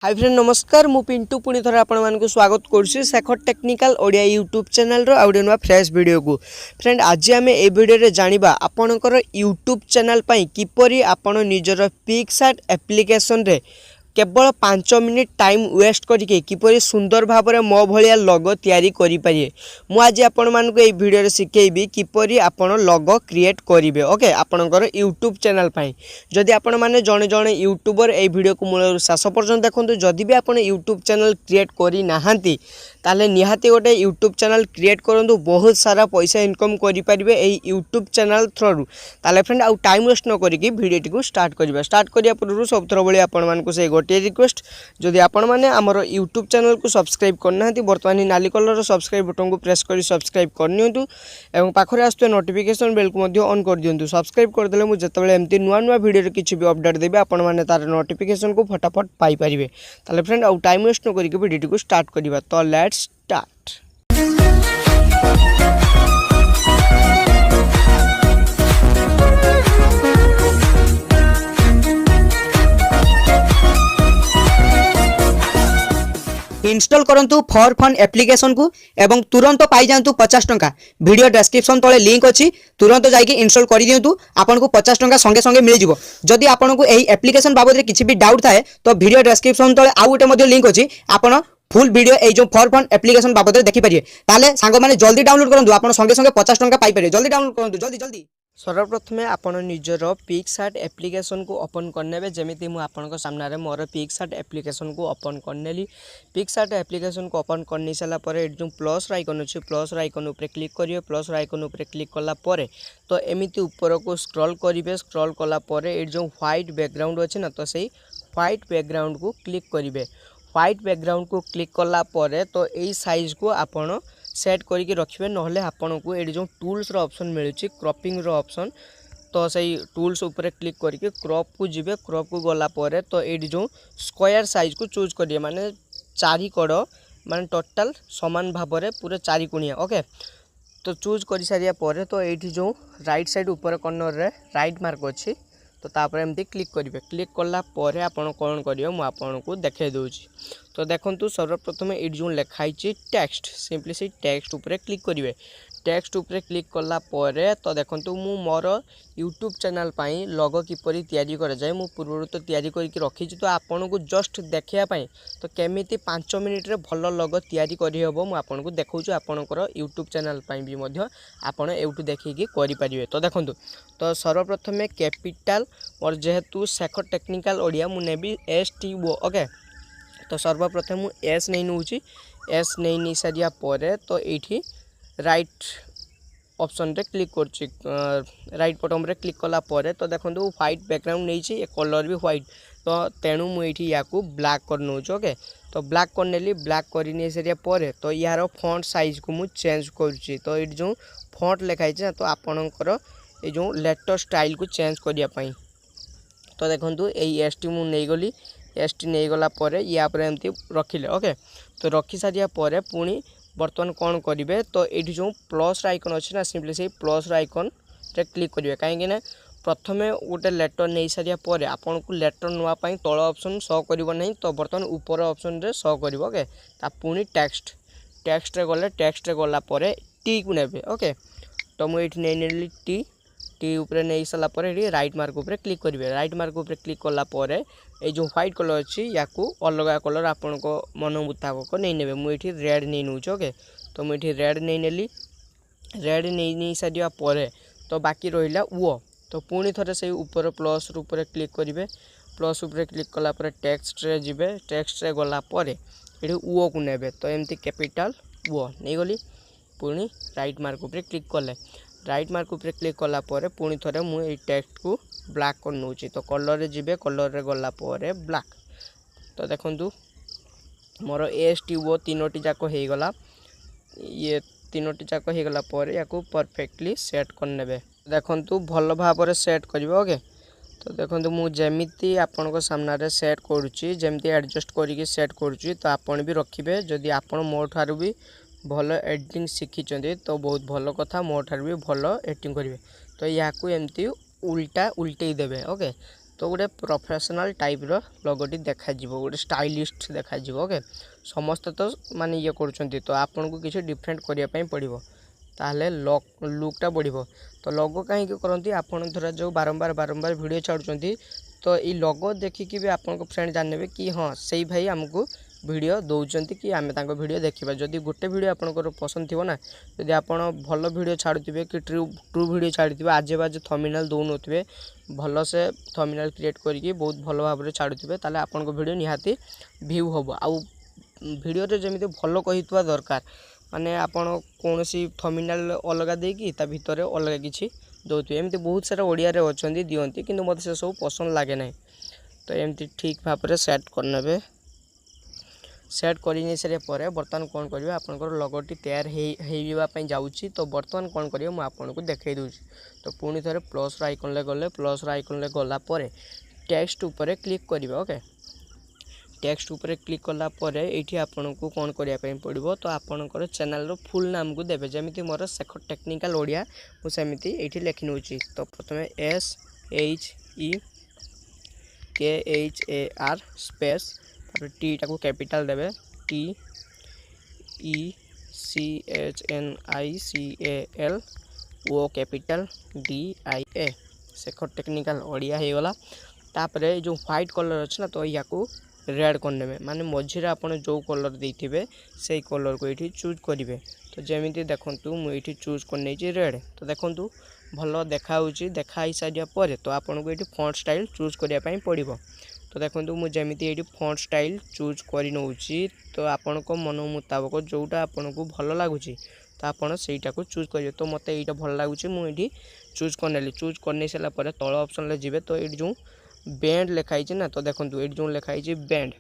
Hi friend नमस्कार मु पिंटू पुणी थर आपको स्वागत करुँच Shekhar technical Odia YouTube channel आउे नुआ फ्रेश वीडियो को फ्रेंड आज आम ए वीडियो जानिबा आपणकर यूट्यूब चैनल किपरि आपण निजर पिक्सआर्ट एप्लिकेशन रे केवल 5 मिनिट टाइम वेस्ट करके किपरि सुंदर भाव में मो भलिया लोगो तैयारी करि परिए। मु आज आपण मानक ए वीडियो शिखेबी किपरि आपण लोगो क्रिएट करिवे। ओके आपणकर यूट्यूब चैनल जदि आपण माने जणे जणे यूट्यूबर ए वीडियो को मूल शेष पर्यंत देखंतु। जदि भी आपण यूट्यूब चैनल क्रिएट करि नाहांती ताले निहाती गोटे यूट्यूब चैनल क्रिएट करंतु बहुत सारा पैसा इनकम करि परिबे ए यूट्यूब चैनल थ्रू। ताले फ्रेंड आउ टाइम वेस्ट न करिकि वीडियो को स्टार्ट करिया पूर्व सब थर बळे आपण मानकु से गोटे रिक्वेस्ट जदि आपण माने हमर यूट्यूब चैनल को सब्सक्राइब करना बर्तमान नाली कलर सब्सक्राइब बटन को प्रेस कर सब्सक्राइब करनियंतु एवं पाखरे आसुए नोटिफिकेशन बेल को मध्य ऑन कर दियंतु। सब्सक्राइब कर देले मु जतबेले एमती नुआ नुआ वीडियो किछि भी अपडेट देबे आपण माने तार नोटिफिकेशन को फटाफट पाई परिबे। ताले फ्रेंड आउ टाइम वेस्ट न करिकि वीडियो को स्टार्ट करिबा। तो लेट्स स्टार्ट। इंस्टॉल करंतु फॉर फन एप्लिकेशन को एवं तुरंत पाई जांतु 50 टंका। वीडियो डिस्क्रिप्शन तले लिंक अछि तुरंत जाइए इंस्टॉल कर दियंतु आपन को 50 टंका संगे संगे मिल जिवो। जदि आपन को एही एप्लिकेशन बाबद रे किछि भी डाउट थाए तो वीडियो डिस्क्रिप्शन तले आउ गोटे मध्ये लिंक अछि आपन फुल वीडियो ए जो फॉर फन एप्लिकेशन बाबद रे देखि परिए। ताले सांग माने जल्दी डाउनलोड करंतु आपन संगे संगे 50 टंका पाई परिए। जल्दी डाउनलोड करंतु जल्दी जल्दी। सर्वप्रथमे आपण निजर पिक्सआर्ट एप्लिकेशन को ओपन करने जमीती मु आपन सामने मोर पिक्सआर्ट एप्लिकेशन को ओपन करनेली। पिक्सआर्ट एप्लिकेशन को ओपन करनी सारा पर जो प्लस आइकन अच्छे प्लस आइकन उपर क्लिक करिवे। प्लस आइकन उपर क्लिक कला पर तो एमिति ऊपर को स्क्रॉल करिवे। स्क्रॉल कला पर ए जो व्हाइट बैकग्राउंड अच्छे ना तो सही व्हाइट बैकग्राउंड को क्लिक करिवे। व्हाइट बैकग्राउंड को क्लिक कला पर तो यही साइज को आपण सेट करके रखिए नहले आपन को ये जो टूल्स रो ऑप्शन मिलूँ क्रॉपिंग रो ऑप्शन तो सही टूल्स ऊपर क्लिक करके क्रॉप को जीवे। क्रॉप को गला पर तो ये जो स्क्वायर साइज को चूज करिए माने चारि कड़ माने टोटल समान भाव में पूरा चारि कोणिया। ओके तो चूज कर सारिया पर तो ये जो राइट साइड ऊपर कॉर्नर रे राइट मार्क अच्छी तो तापर एमती क्लिक करेंगे। क्लिक कला पर आपन कौन करेंगे मुझे आपन को देखे दूसरी। तो देखो सर्वप्रथम ये जो लिखाई टेक्स्ट सिंपली से टेक्स्ट ऊपर क्लिक करेंगे। टेक्स्ट ऊपर क्लिक कला पर तो देखो मु मोर यूट्यूब चैनल पाई लोगो किपरि तैयारी करा जाए मु पूर्व तो तैयारी करके रखी। तो आपन को जस्ट देखापी तो केमिति 5 मिनिट रे भल लोगो तैयारी करहब मु आपन को देखौछु। आपनकर यूट्यूब चैनल पाई भी मध्य आपन एउटू देखिकी करि परिबे। तो देखंतु तो सर्वप्रथम कैपिटल और जेहेतु शेखर टेक्निकल ओडिया मु नेबी STO। ओके तो सर्वप्रथम मु एस नहीं नौची। एस नहीं सारिया पर तो ये राइट ऑप्शन रे क्लिक करछि। राइट बटन रे क्लिक कला पर तो देखंतु व्हाइट बैकग्राउंड नहीं ए कलर भी व्हाइट तो तेणु मुझे या ब्लैक कर नौच। ओके तो ब्लैक कर नेली। ब्लैक कर नहीं सारिया पर तो यार फॉन्ट साइज को मु चेंज करुछि। तो ये जो फॉन्ट लिखाई तो आपणकर ये जो लेटर स्टाइल को चेंज करिया पई तो देखंतु ए ST मु नहीं गली। ST नहीं गला पर या पर एमती रखिले। ओके तो रखी सारिया पर पुणी बर्तमान कौन करेंगे तो ये जो प्लस आइकन अच्छे ना सिंपली से प्लस आइकन रे क्लिक करेंगे। कहीं प्रथम गोटे लेटर नहीं सारिया पर आपन को लेटर नापी तल ऑप्शन शो करिवो नहीं तो बर्तमान ऊपर ऑप्शन रे शो करिवो। ओके ता पुणी टेक्स्ट रे गला पर टी को नेबे। ओके तो मुझे नहीं नेली टी ऊपर नहीं सारा पर राइट मार्क ऊपर क्लिक करेंगे। राइट मार्क ऊपर क्लिक कला पर ये जो व्हाइट कलर अच्छी या अलग कलर आपण को मन मुताबक नहीं नेबे। मुझे रेड नहीं नौच। ओके तो मुझे रेड नहीं नेली। रेड नहीं सारिया पर तो बाकी रहा वो तो पुणी थे से ऊपर प्लस ऊपर क्लिक करेंगे। प्लस ऊपर क्लिक कला पर टेक्स्ट रे जिबे। टेक्स्ट रे गला पर ये वो को नेबे तो एमती कैपिटल वो नहीं गली। पुणी राइट मार्क ऊपर क्लिक कले। राइट मार्क ऊपर क्लिक कला पर पुणी थे मुझे टेक्स्ट को ब्लैक कर नौची तो कलर रे जिबे। कलर रे गला पर ब्लैक तो देखंतु मोर STO तीनोटी जाक हो गला। ये तीनोटी जाक हो गला पर या परफेक्टली सेट करने देखंतु भल भाव में सेट करिवे। ओके तो देखंतु मु जेमिति आपन को सामने रे सेट करूची जेमिति एडजस्ट करके सेट करूची तो आपन भी रखिबे। जदि आपन मो ठारू भी भल एडिटिंग शिखिचंदी तो बहुत भल कथा मो ठारू भी भल एडिटिंग करिवे। तो या एमती उल्टा उल्टे देवे। ओके तो गोटे प्रोफेशनल टाइप रो लोगोटी देखा गोटे स्टाइलिस्ट देखा ओके समस्त तो माने ये कर तो आपन को किसी डिफरेंट करने पड़ो ताहले लुकटा बढ़ो तो लोगो कहीं करती आपन धरा जो बारंबार बारंबार वीडियो छाड़ुंट तो ये लोगो देखिकी भी आपन को फ्रेंड जाने कि हाँ से भाई आमको वीडियो दौरान कि आम वीडियो देखा जदि गोटे वीडियो आपंकर पसंद थी ना जदि आप भल वीडियो छाड़ुवे कि ट्रू वीडियो छाड़ुवे आजे बाजे थंबनेल दौन थे भल से थंबनेल क्रिएट करके बहुत भल भाव छाड़ुवे ताले आपन वीडियो निहाती व्यू हम आउ वीडियो जमी भल कही दरकार माने आपण कौन सी थंबनेल अलग देकी ता भितर अलग किसी दौथे एमती बहुत सारा ओडिया रे अछंती दियंती किंतु मते से सब पसंद लागे ना तो एमती ठीक भाव में सेट करने सेट कर सारे बर्तमान कौन करेंगे आपंकर लोगोटी तैयार होगापी जाऊँगी तो बर्तमान कौन करेंगे मुझे आपको देखई दूँ तो पुणी थे प्लस आइकन गले प्लस आइकन गलापर टेक्स्ट उपरे क्लिक करेंगे ओके टेक्स्ट उपरे क्लिक कलापर ये आपन को कौन करने पड़ो तो आपंकर चैनल रो फुल नाम को देवे जमी मोर शेखर टेक्निकल ओडिया मुझे ये लिखि नौ तो प्रथम SHEKHAR स्पेस टी टाको कैपिटल देवे TECHNICAL O capital DIA Shekhar technical Odia हो गला तापरे जो व्हाइट कलर अच्छे ना तो या रेड करने माने मझीरे आप जो कलर देते से कलर को ये चूज करेंगे तो जमी देखूँ मुझे चूज कर रेड तो देखूँ भल देखा देखा सारापर तो आपन को ये फॉन्ट स्टाइल चूज करने पड़ो तो देखो मुझे ये फॉन्ट स्टाइल चूज कर नौची तो आपण को मन मुताबक जोटा आपन को भल लगुच तो आपड़ से चूज करेंगे तो मत ये भल लगुच मुझे चूज कर चूज कर सारापर तल ऑप्शन जी तो ये जो बैंड लिखाई ना तो देखो ये जो लिखाई बैंड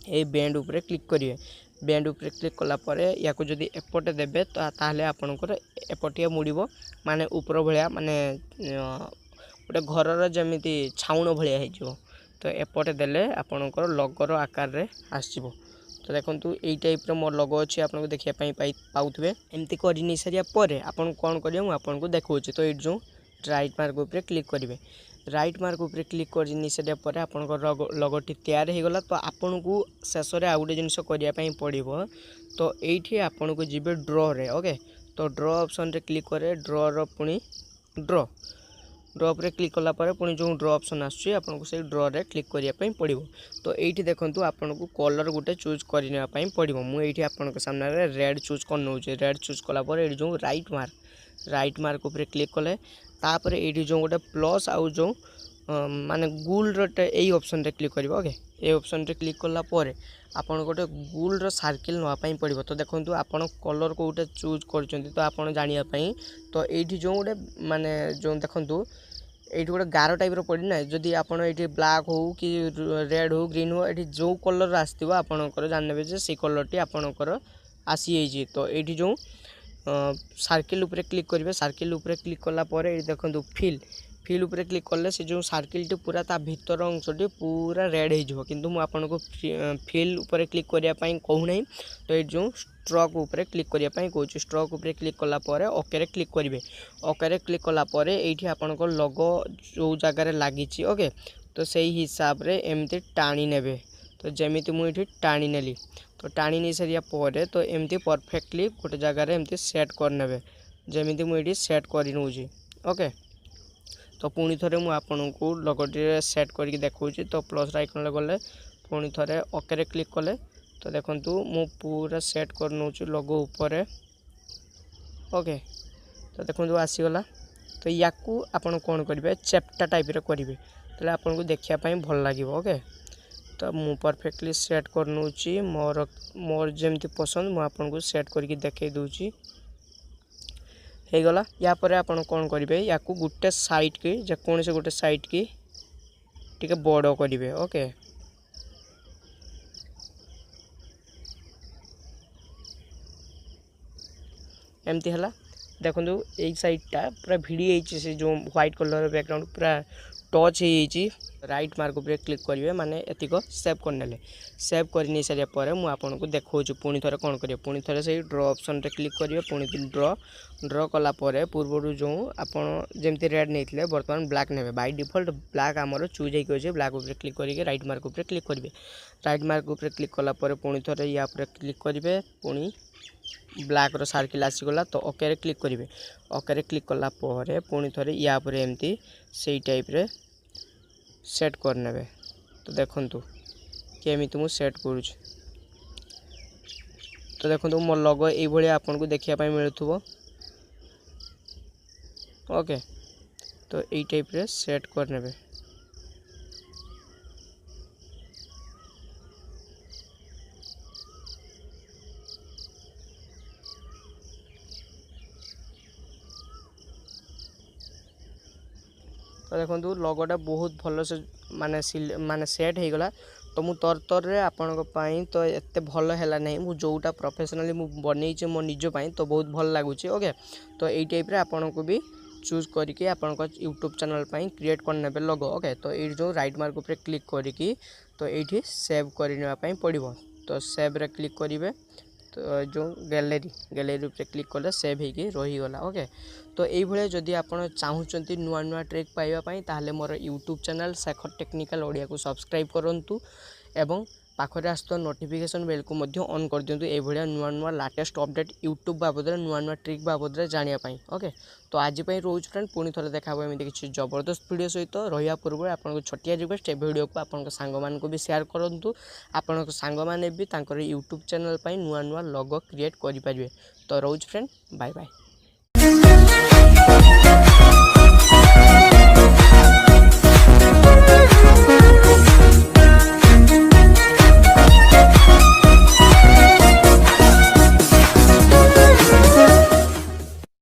ये बैंड उपरे क्लिक करेंगे बैंड उपरे क्लिक कलापर या जदि एपटे देवे तो ताहले आपणकर एपटिया मुड़ब माने ऊपर भाया माने गोटे घर जमी छाउण भाया हो तो एपटे देले आपणकर लोगर आकार रे आसो तो देखो यही टाइप मोर लोगो अच्छी आपको देखापी पाऊे एमती कर सारा पर आपन कौन करेंगे मुझे आपको देखा तो ये जो राइट मार्क उपरे क्लिक करेंगे राइट मार्क उपरे क्लिक कर सारापर आपंकर लोगोटी तैयार हो गला तो आपन को शेष में आउ गोटे जिनस करने पड़ो तो ये आपन को जी ड्र रे ओके तो ड्र ऑप्शन रे क्लिक करे ड्र रुणी ड्र ड्र पर क्लिक कलापर पुणी जो ड्र ऑप्शन आसको से ड्र रे क्लिक करने पड़ो तो ये देखो आपन को कलर गोटे चूज करने पड़ो मुझे आपन सामने रेड चूज कर नौ रेड चूज कलापर ये जो राइट मार्क उपर क्लिक कले तापर ये जो गोटे प्लस आउ जो माने गुल यही ऑप्शन रे क्लिक करेंगे ओके ये ऑप्शन रे क्लिक कलापर आपन गोटे गुल सर्किल नापी पड़ो तो देखो आपन कलर को गोटे चूज कर तो आपन जानापी तो ये जो गोटे माने जो देखो ये गोटे गार टाइप पड़ना जदि आपड़ ये ब्लैक हो कि रेड हो ग्रीन हो ये जो कलर आसो आपंकर जानवे से कलर टी आपंकर आसी तो ये जो सर्किल उपरे क्लिक करेंगे सर्किल उपरे क्लिक कलापर ये देखो फिल उपरे क्लिक कले से जो सर्किल टी पूरा ता भीतर अंशटी पूरा रेड हो किंतु मुझे आपको फिल उपरे क्लिक करने कहूना तो ये जो स्ट्रोक उपरे क्लिक करने कहूँ स्ट्रोक उपरे क्लिक कलापर ओके क्लिक करेंगे ओके क्लिक कलापर ये आपंकर लोगो जो जगार लगी ओके तो से हिसाब रे एमती टाणी ने तो जमी मुझे टाणी नेली तो टाणी नहीं सारापर तो एमती परफेक्टली गोटे जगार एमती सेट करने जमी मुझे सेट कर नौची ओके तो पुणी थे मुझे आपन को लोगोटी सेट करके देखा तो प्लस आइकन गले पुणी थे ओके क्लिक कले तो देखो मु पूरा सेट कर नौ लोगो उपरे ओके तो देखो आसीगला तो या आपन कौन करेंगे चैप्टर टाइप रे करेंगे तो आपन को देखापी भल लगे ओके तो मु परफेक्टली सेट कर नौ मोर जमी पसंद मुझे आपन को सेट करके देखे दूची हो गला या पर आपन कौन करेंगे या गोटे साइड की जेकोसी गोटे साइड की टिके बड़ करेंगे ओके एमती है देखो यही साइडटा पूरा भिड़ी से जो व्हाइट कलर बैकग्राउंड पूरा टच हो राइट मार्क उपर क्लिक करेंगे माने एतिक सेव करने सेव कर नहीं सारे पर मुझे आपको देखा पुणी थे कौन करेंगे पुणी थे से ड्र ऑप्शन रे क्लिक करेंगे पुणी ड्र कलापर पूर्वर जो आपमती रेड नहीं बर्तमान ब्लैक ने बाय डिफॉल्ट ब्लैक आमर चूज होगी ब्लैक उपर क्लिक करके राइट मार्क उपर क्लिक करेंगे राइट मार्क उपर क्लिक कलापर पुणी थे या क्लिक करेंगे पुणी ब्लैक रो सर्किल आसीगला तो ओके रे क्लिक करेंगे ओके रे क्लिक कलापर पुणी थे या एमती से टाइप रे सेट करने तो देखु केमी मुझे सेट करुँ तो देखो मो लोगो ये आपन को देखा मिलूब ओके तो यही टाइप रे सेट करने तो देखो लोगोटा बहुत भल से माने सेट हो गला तो मु तर रे आपण तो एत भल है नहीं मु जोटा प्रोफेशनली मु बनई मो निजपाई तो बहुत भल लगुच ओके तो यही टाइप रे आपण को भी चूज करके आपण यूट्यूब चैनल क्रिएट करने लोगो ओके तो ये जो राइट मार्क उपर क्लिक करके तो ये सेव करने पड़ो तो सेव रे क्लिक करेंगे तो जो गैलेरी पे क्लिक कले सेव हो रहीगला ओके तो ये जदि आप चाहते नुआ नुआ ट्रिक पाइबापी ताहले मोर YouTube channel Shekhar technical Odia को सब्सक्राइब करूँ एवं पाखरे आसुवा नोटिफिकेशन बेल को ऑन कर दिंतु ये नुआ नुआ लाटेस्ट अपडेट यूट्यूब बाबद नुआ नुआ ट्रिक बाबद जानापी ओके तो आज रोज फ्रेंड पुणी थे देखा एमती किसी जबरदस्त वीडियो सहित रहा पूर्व आपको छोटिया रिक्वेस्ट ए वीडियो को आप सांग भी शेयर करूँ आपण सांग मैंने भी यूट्यूब चैनल नुआ नुआ लोगो क्रिएट करेंगे तो रोज फ्रेंड बाय बाय।